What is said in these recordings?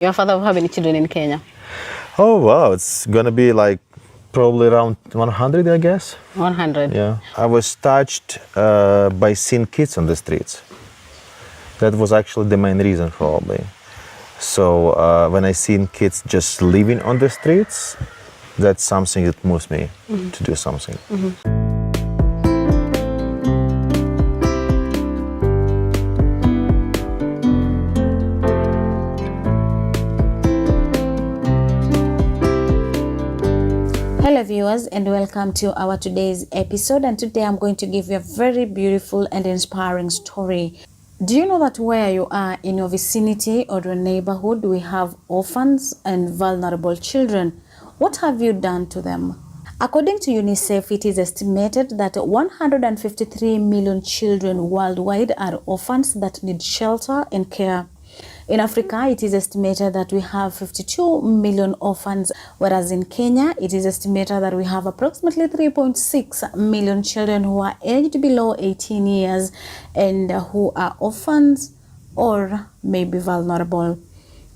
You're a father of how many children in Kenya? Oh, wow. It's going to be like probably around 100, I guess. 100? Yeah. I was touched by seeing kids on the streets. That was actually the main reason, probably. So when I seen kids just living on the streets, that's something that moves me to do something. Hello viewers, and welcome to our today's episode. And today I'm going to give you a very beautiful and inspiring story. Do you know that where you are in your vicinity or your neighborhood, we have orphans and vulnerable children? What have you done to them? According to UNICEF, it is estimated that 153 million children worldwide are orphans that need shelter and care. In Africa, it is estimated that we have 52 million orphans, whereas in Kenya, it is estimated that we have approximately 3.6 million children who are aged below 18 years and who are orphans or maybe vulnerable.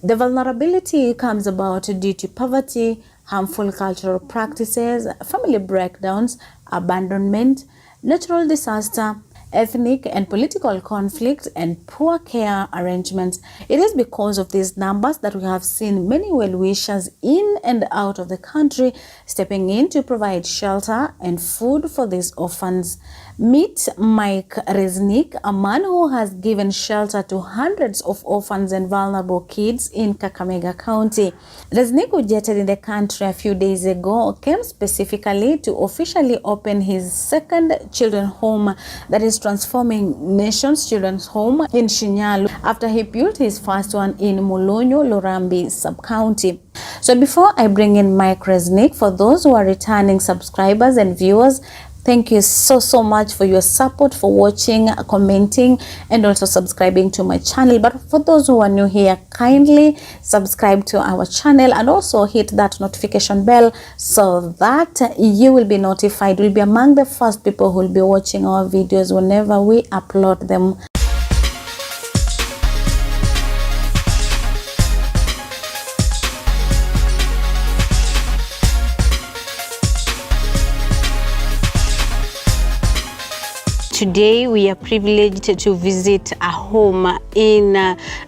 The vulnerability comes about due to poverty, harmful cultural practices, family breakdowns, abandonment, natural disaster, ethnic and political conflict, and poor care arrangements. It is because of these numbers that we have seen many well-wishers in and out of the country stepping in to provide shelter and food for these orphans. Meet Mike Reznik, a man who has given shelter to hundreds of orphans and vulnerable kids in Kakamega County. Reznik, who jetted in the country a few days ago, came specifically to officially open his second children's home that is transforming Nation's Children's Home in Shinyalu after he built his first one in Mulunyu, Lurambi sub-county. So before I bring in Mike Reznik, for those who are returning subscribers and viewers, thank you so much for your support, for watching, commenting, and also subscribing to my channel. But for those who are new here, kindly subscribe to our channel and also hit that notification bell so that you will be notified. You'll be among the first people who will be watching our videos whenever we upload them. Today we are privileged to visit a home in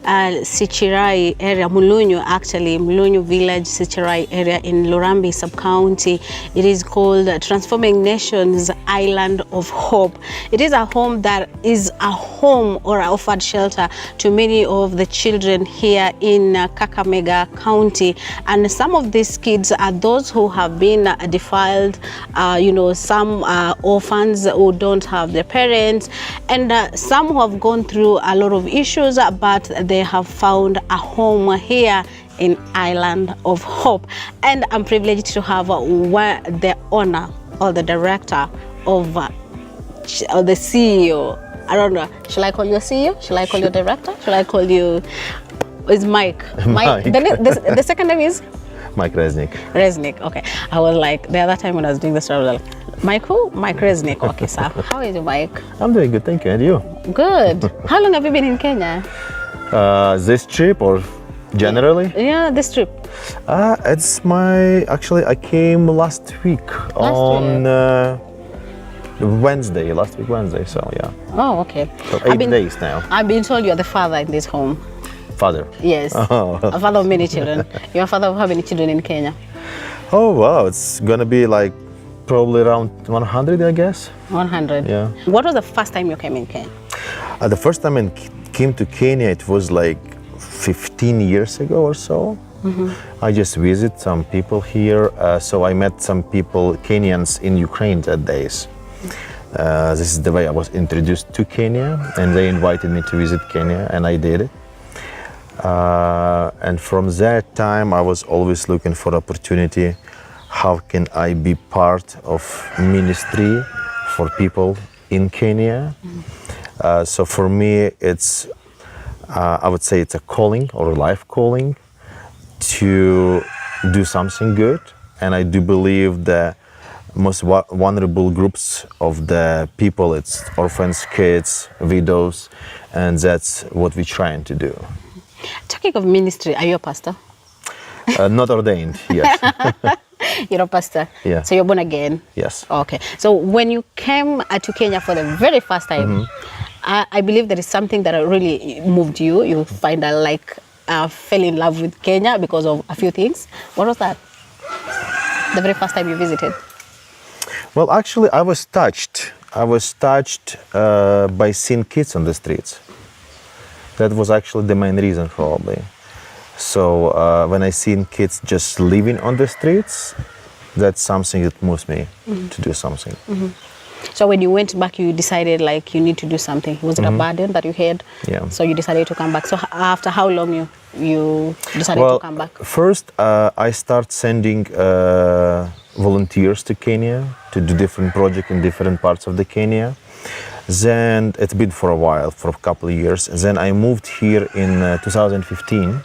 SUBCRIBE area, Mulunyu village, SUBCRIBE area in Lurambi sub-county. It is called Transforming Nations Island of Hope. It is a home that is a home or offered shelter to many of the children here in Kakamega County. And some of these kids are those who have been defiled, some orphans who don't have their parents, and some who have gone through a lot of issues, but they have found a home here in Island of Hope. And I'm privileged to have the owner or the director of the CEO. I don't know, shall I call you a CEO? Shall I call you a director? Shall I call you, is Mike? Mike. The second name is? Mike Reznik. Reznik, okay. I was like, the other time when I was doing this, I was like, Mike who? Mike Reznik. Okay, sir. How is you, Mike? I'm doing good, thank you. And you? Good. How long have you been in Kenya? This trip or generally? Yeah, this trip. Actually, I came last week on Wednesday, so yeah. Oh, okay. So 8 days now. I've been told you're the father in this home. Father? Yes, oh. A father of many children. You're a father of how many children in Kenya? Oh, wow, it's gonna be like probably around 100, I guess. 100? Yeah. What was the first time you came in Kenya? The first time I came to Kenya, it was like 15 years ago or so. I just visited some people here. So I met some people, Kenyans in Ukraine that days. This is the way I was introduced to Kenya, and they invited me to visit Kenya, and I did it. And from that time, I was always looking for opportunity. How can I be part of ministry for people in Kenya? So for me, it's, I would say it's a calling or a life calling to do something good. And I do believe the most vulnerable groups of the people, it's orphans, kids, widows, and that's what we're trying to do. Talking of ministry, are you a pastor? Not ordained, yes. You're a pastor? Yeah. So you're born again? Yes. Okay. So when you came to Kenya for the very first time, I believe there is something that really moved you. You find fell in love with Kenya because of a few things. What was that? The very first time you visited? Well, actually, I was touched. I was touched by seeing kids on the streets. That was actually the main reason, probably. So when I seen kids just living on the streets, that's something that moves me to do something. So when you went back, you decided you need to do something. Was it a burden that you had? Yeah. So you decided to come back. So after how long you decided to come back? First, I start sending volunteers to Kenya to do different projects in different parts of the Kenya. Then it's been for a while, for a couple of years. Then I moved here in 2015.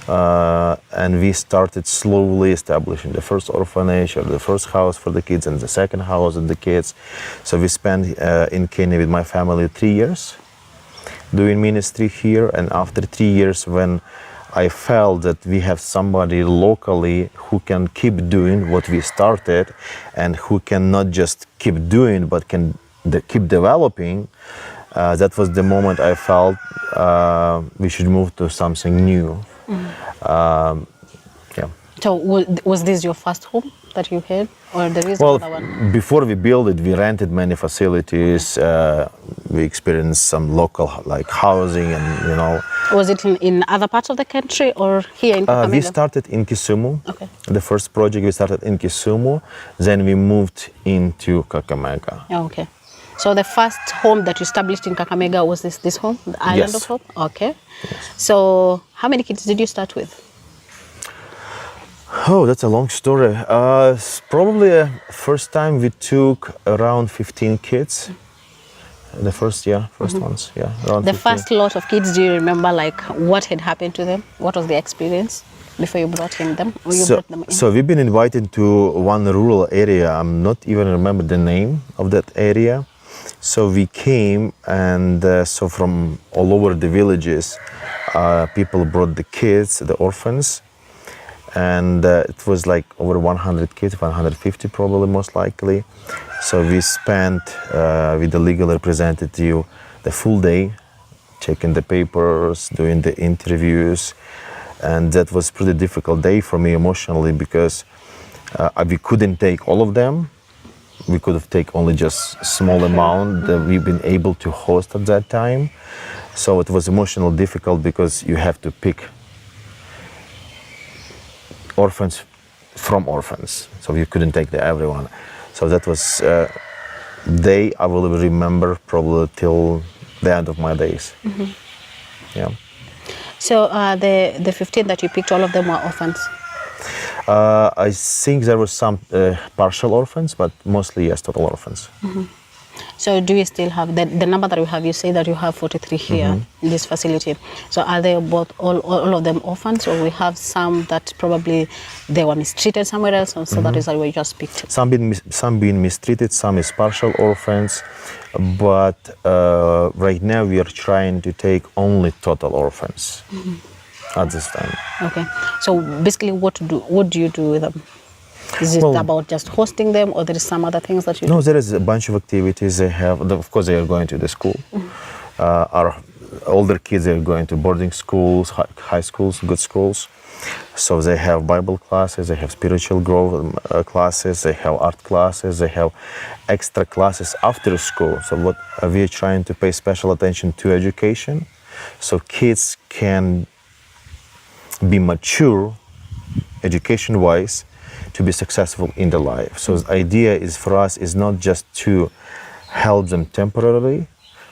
And we started slowly establishing the first orphanage or the first house for the kids and the second house of the kids. So we spent in Kenya with my family 3 years doing ministry here. And after 3 years, when I felt that we have somebody locally who can keep doing what we started and who can not just keep doing but can keep developing, that was the moment I felt we should move to something new. Yeah. So was this your first home that you had, or there is Well, another one? before we built it, we rented many facilities. We experienced some local housing, and Was it in other parts of the country or here in Kakamega? we started in Kisumu. Okay. The first project we started in Kisumu, then we moved into Kakamega. Oh, okay. So the first home that you established in Kakamega was this home, the Island Yes. of Hope? Okay. Yes. So how many kids did you start with? Oh, that's a long story. Probably first time we took around 15 kids. The first ones, around The 15. first lot of kids, do you remember what had happened to them? What was the experience before you brought them? Or you brought them in? So we've been invited to one rural area. I'm not even remember the name of that area. So we came, and so from all over the villages, people brought the kids, the orphans, and it was over 100 kids, 150 probably most likely. So we spent with the legal representative the full day, checking the papers, doing the interviews, and that was pretty difficult day for me emotionally because we couldn't take all of them. We could have taken only just small amount that we've been able to host at that time. So it was emotionally difficult because you have to pick orphans from orphans. So you couldn't take everyone. So that was day I will remember probably till the end of my days. Yeah. So the 15 that you picked, all of them were orphans? I think there were some partial orphans, but mostly, yes, total orphans. So do you still have the number that you have? You say that you have 43 here in this facility. So are they both all of them orphans, or we have some that probably they were mistreated somewhere else, and so that is why we just picked? Some being mistreated, some is partial orphans, but right now we are trying to take only total orphans at this time. Okay. So basically, what do you do with them? Is it about just hosting them, or there is some other things that you do? No, there is a bunch of activities they have. Of course, they are going to the school. Our older kids are going to boarding schools, high schools, good schools. So they have Bible classes, they have spiritual growth classes, they have art classes, they have extra classes after school. So what we are trying to pay special attention to education, so kids can be mature education-wise to be successful in their life. So the idea is for us is not just to help them temporarily,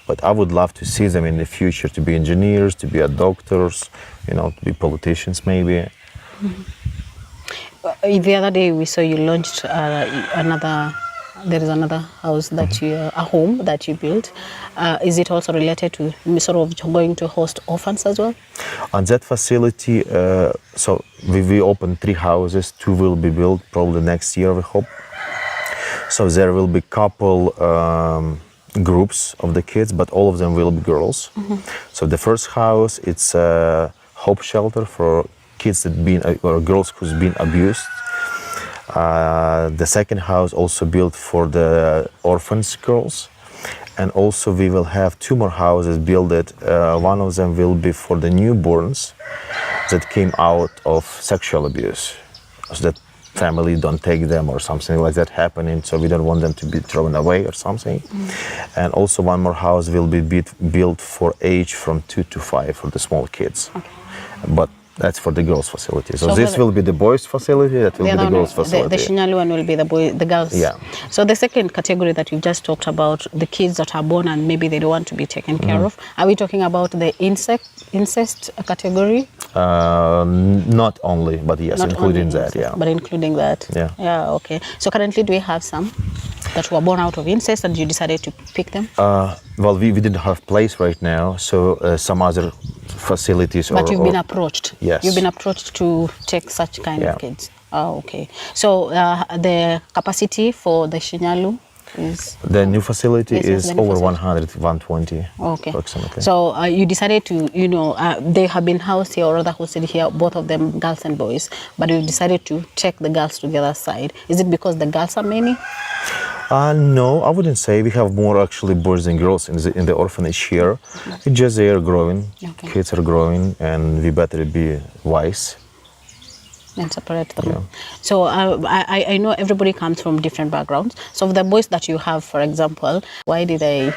but I would love to see them in the future to be engineers, to be doctors, to be politicians maybe. The other day we saw you launched there is another house that a home that you built. Is it also related to sort of going to host orphans as well? On that facility, so we opened 3 houses, 2 will be built probably next year, we hope. So there will be couple groups of the kids, but all of them will be girls. So the first house, it's a hope shelter for kids that been or girls who's been abused. The second house also built for the orphans girls, and also we will have 2 more houses built. One of them will be for the newborns that came out of sexual abuse, so that family don't take them or something like that happening, so we don't want them to be thrown away or something. And also 1 more house will be built for age from 2 to 5 for the small kids. But that's for the girls' facility. So this will be the boys' facility, that will be the girls' facility. The Shinyalu one will be the girls. Yeah. So the second category that you've just talked about, the kids that are born and maybe they don't want to be taken care of, are we talking about the incest category? Not only, but yes, Not including only that, incest, yeah. But including that. Yeah. Yeah, okay. So currently do we have some that were born out of incest and you decided to pick them? Well, we didn't have place right now, so some other facilities. But you've been approached. Yes. You've been approached to take such kind Yeah. of kids. Oh, okay. So the capacity for the Shinyalu is? The new facility Yes, is the new over facility. 100, 120 Okay. approximately. So you decided to, they have been housed here or rather hosted here, both of them girls and boys, but you decided to take the girls to the other side. Is it because the girls are many? No, I wouldn't say. We have more actually boys than girls in the orphanage here. It's just they are growing, Okay. kids are growing, and we better be wise. And separate them. Yeah. So I know everybody comes from different backgrounds. So the boys that you have, for example, why did they,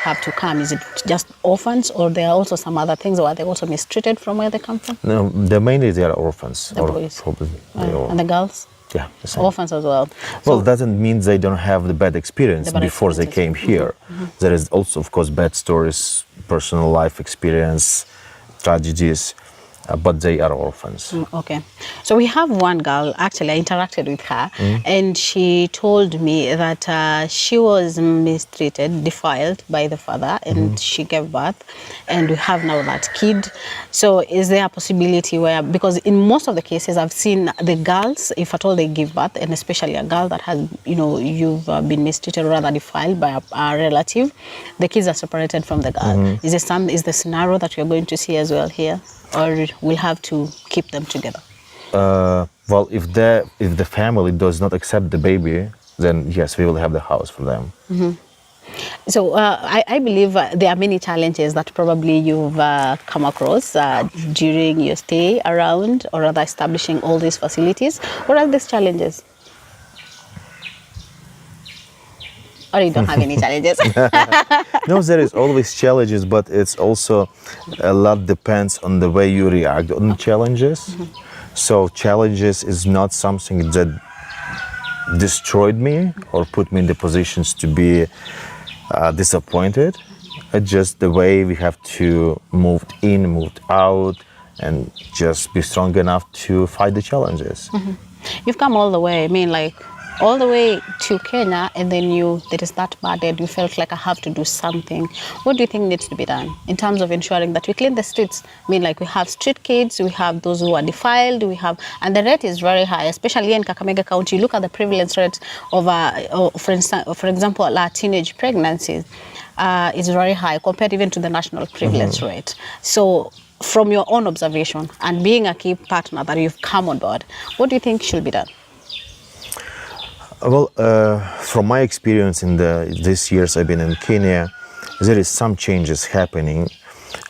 have to come? Is it just orphans, or there are also some other things, or are they also mistreated from where they come from? No, mainly they are orphans. The boys. Probably they are, And the girls? yeah, the same. Orphans as well. Well, So- doesn't mean they don't have the bad experience The bad before they came experiences. here. There is also, of course, bad stories, personal life experience, tragedies, but they are orphans. Okay. So we have one girl, actually I interacted with her, and she told me that she was mistreated, defiled by the father, and she gave birth, and we have now that kid. So is there a possibility where, because in most of the cases I've seen the girls, if at all they give birth, and especially a girl that has, you've been mistreated or rather defiled by a relative, the kids are separated from the girl. Is the scenario that you're going to see as well here? Or we'll have to keep them together? Well, if the family does not accept the baby, then yes, we will have the house for them. So I believe there are many challenges that probably you've come across during your stay around or rather establishing all these facilities. What are these challenges? Or you don't have any challenges? No, there is always challenges, but it's also a lot depends on the way you react on challenges. So challenges is not something that destroyed me or put me in the positions to be disappointed. It's just the way we have to move in, move out, and just be strong enough to fight the challenges. You've come all the way, all the way to Kenya, and then there is that bad end. You felt like I have to do something. What do you think needs to be done in terms of ensuring that we clean the streets? We have street kids, we have those who are defiled, and the rate is very high, especially in Kakamega County. You look at the prevalence rate of, for example, teenage pregnancies is very high compared even to the national prevalence rate. So from your own observation and being a key partner that you've come on board, what do you think should be done? Well, from my experience in these years I've been in Kenya, there is some changes happening,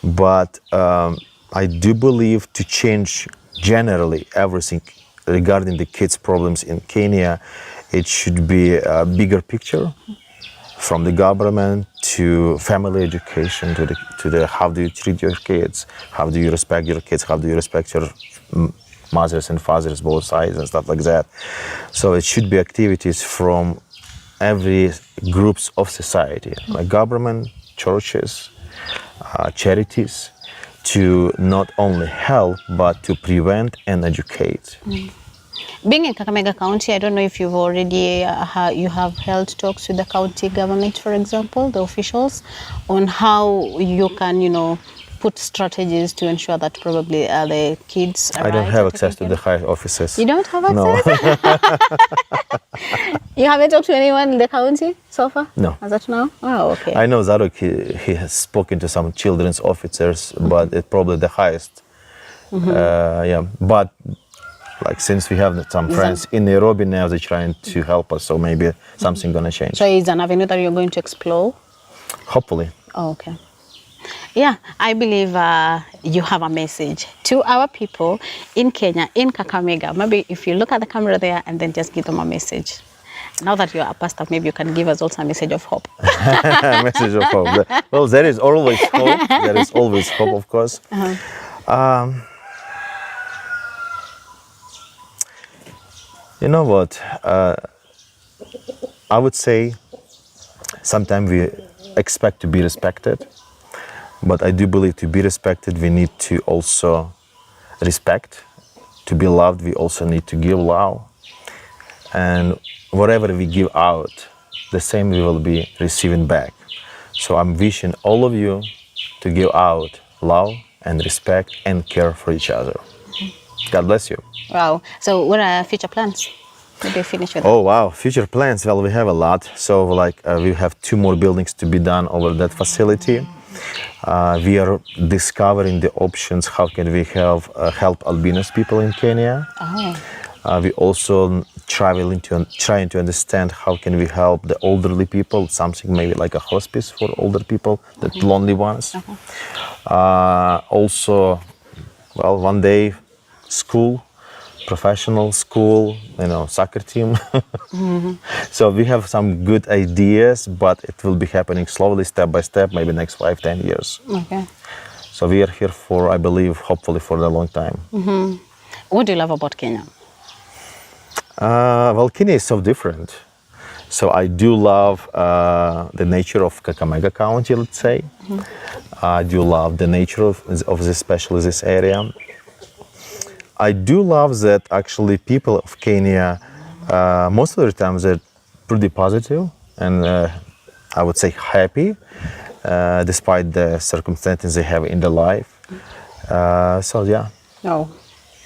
but I do believe to change generally everything regarding the kids' problems in Kenya, it should be a bigger picture from the government to family education to the how do you treat your kids, how do you respect your kids, how do you respect your mothers and fathers, both sides and stuff like that. So it should be activities from every groups of society, like government, churches, charities, to not only help, but to prevent and educate. Being in Kakamega County, I don't know if you've already, you have held talks with the county government, for example, the officials, on how you can, put strategies to ensure that probably the kids I don't have access to the high offices. You don't have access? No. You haven't talked to anyone in the county so far? No. As of now? Oh, okay. I know Zadok, he has spoken to some children's officers, but it's probably the highest. Yeah, but like since we have some friends in Nairobi now, they're trying to help us, so maybe something gonna change. So it's an avenue that you're going to explore? Hopefully. Oh, okay. Yeah, I believe you have a message to our people in Kenya, in Kakamega. Maybe if you look at the camera there and then just give them a message. Now that you're a pastor, maybe you can give us also a message of hope. Message of hope. Well, there is always hope. There is always hope, of course. You know what? I would say sometimes we expect to be respected, but I do believe to be respected, we need to also respect. To be loved, we also need to give love. And whatever we give out, the same we will be receiving back. So I'm wishing all of you to give out love and respect and care for each other. God bless you. Wow. So what are future plans? Maybe finish with that. Oh, wow. Future plans. Well, we have a lot. So like we have 2 more buildings to be done over that facility. We are discovering the options. How can we help albinos people in Kenya? We also trying to understand how can we help the elderly people, something maybe like a hospice for older people, the lonely ones. Also, well, one day, school, professional school, soccer team. So we have some good ideas, but it will be happening slowly, step by step, maybe next 5-10 years. Okay. So we are here for, I believe, hopefully for a long time. What do you love about Kenya? Well, Kenya is so different. So I do love the nature of Kakamega County, let's say. I do love the nature of this, especially this area. I do love that actually people of Kenya, most of the time they're pretty positive and I would say happy, despite the circumstances they have in their life. So yeah. Oh,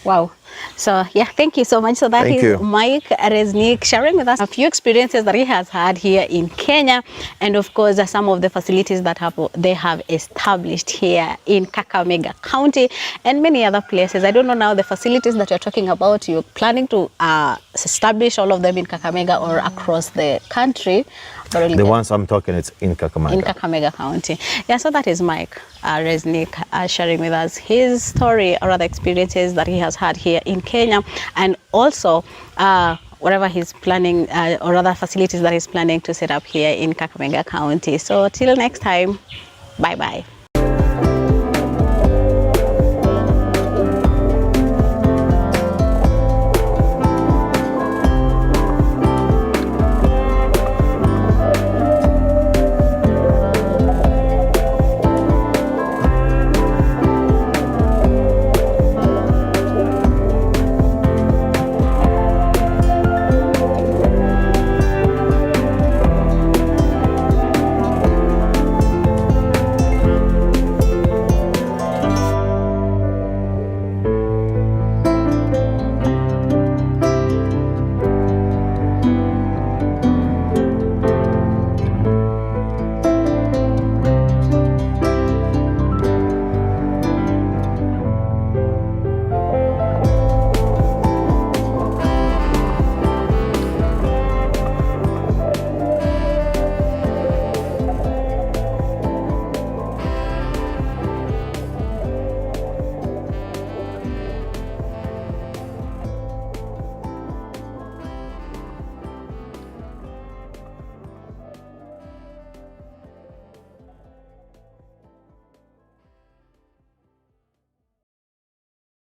wow. So yeah, thank you so much. So that Thank is you. Mike Reznik sharing with us a few experiences that he has had here in Kenya, and of course some of the facilities that they have established here in Kakamega County and many other places. I don't know now the facilities that you're talking about. You're planning to establish all of them in Kakamega or across the country? The ones I'm talking, it's in Kakamega. In Kakamega County. Yeah, so that is Mike Reznik sharing with us his story or other experiences that he has had here in Kenya, and also whatever he's planning or other facilities that he's planning to set up here in Kakamega County. So till next time, bye-bye.